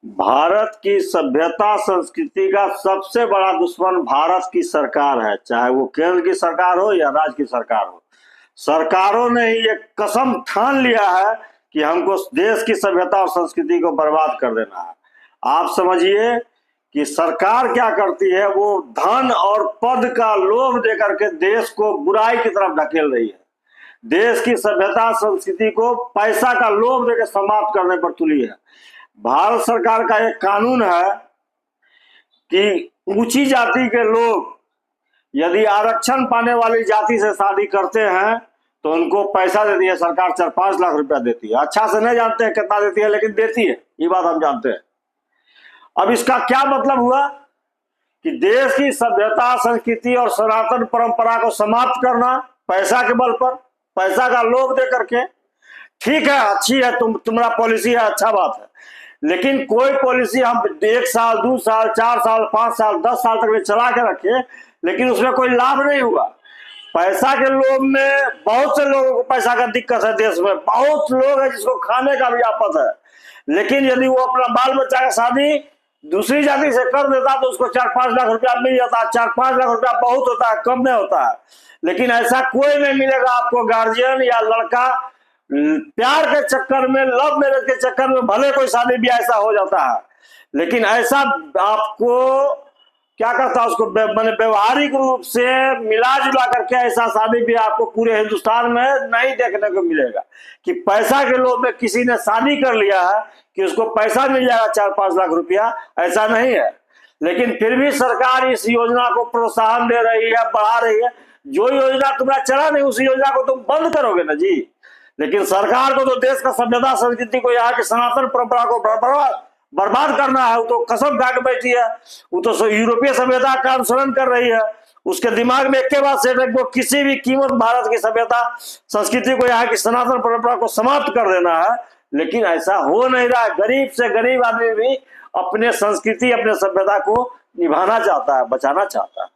भारत की सभ्यता संस्कृति का सबसे बड़ा दुश्मन भारत की सरकार है, चाहे वो केंद्र की सरकार हो या राज्य की सरकार हो। सरकारों ने ही एक कसम ठान लिया है कि हमको देश की सभ्यता और संस्कृति को बर्बाद कर देना है। आप समझिए कि सरकार क्या करती है, वो धन और पद का लोभ देकर के देश को बुराई की तरफ ढकेल रही है। देश की सभ्यता संस्कृति को पैसा का लोभ देकर समाप्त करने पर तुली है। भारत सरकार का एक कानून है कि ऊंची जाति के लोग यदि आरक्षण पाने वाली जाति से शादी करते हैं तो उनको पैसा देती है सरकार, 4-5 लाख रुपया देती है। अच्छा से नहीं जानते हैं कितना देती है, लेकिन देती है, ये बात हम जानते हैं। अब इसका क्या मतलब हुआ कि देश की सभ्यता संस्कृति और सनातन परंपरा को समाप्त करना पैसा के बल पर, पैसा का लोभ दे करके। ठीक है, अच्छी है, तुम्हारा पॉलिसी है, अच्छा बात है, लेकिन कोई पॉलिसी हम 1 साल 2 साल 4 साल 5 साल 10 साल तक चला के रखे, लेकिन उसमें कोई लाभ नहीं हुआ। पैसा के लोभ में बहुत से लोगों को पैसा का दिक्कत है, देश में बहुत लोग हैं जिसको खाने का भी आफत है, लेकिन यदि वो अपना बाल बच्चा का शादी दूसरी जाति से कर देता तो उसको 4-5 लाख रुपया मिल जाता। 4-5 लाख रुपया बहुत होता है, कम नहीं होता है, लेकिन ऐसा कोई नहीं मिलेगा आपको। गार्जियन या लड़का प्यार के चक्कर में, लव मैरिज के चक्कर में भले कोई शादी ब्याह ऐसा हो जाता है, लेकिन ऐसा आपको क्या करता है, उसको मैंने व्यवहारिक रूप से मिला जुला करके ऐसा शादी ब्याह आपको पूरे हिंदुस्तान में नहीं देखने को मिलेगा कि पैसा के लोभ में किसी ने शादी कर लिया है कि उसको पैसा मिल जाएगा 4-5 लाख रुपया, ऐसा नहीं है। लेकिन फिर भी सरकार इस योजना को प्रोत्साहन दे रही है, बढ़ा रही है। जो योजना तुम्हारा चला नहीं उस योजना को तुम बंद करोगे ना जी। लेकिन सरकार को तो देश का सभ्यता संस्कृति को, यहाँ की सनातन परंपरा को बर्बाद करना है। वो तो कसम खा के बैठी है, वो तो यूरोपीय सभ्यता का अनुसरण कर रही है। उसके दिमाग में एक के बाद से वो किसी भी कीमत भारत की सभ्यता संस्कृति को, यहाँ की सनातन परंपरा को समाप्त कर देना है, लेकिन ऐसा हो नहीं रहा है। गरीब से गरीब आदमी भी अपने संस्कृति, अपने सभ्यता को निभाना चाहता है, बचाना चाहता है।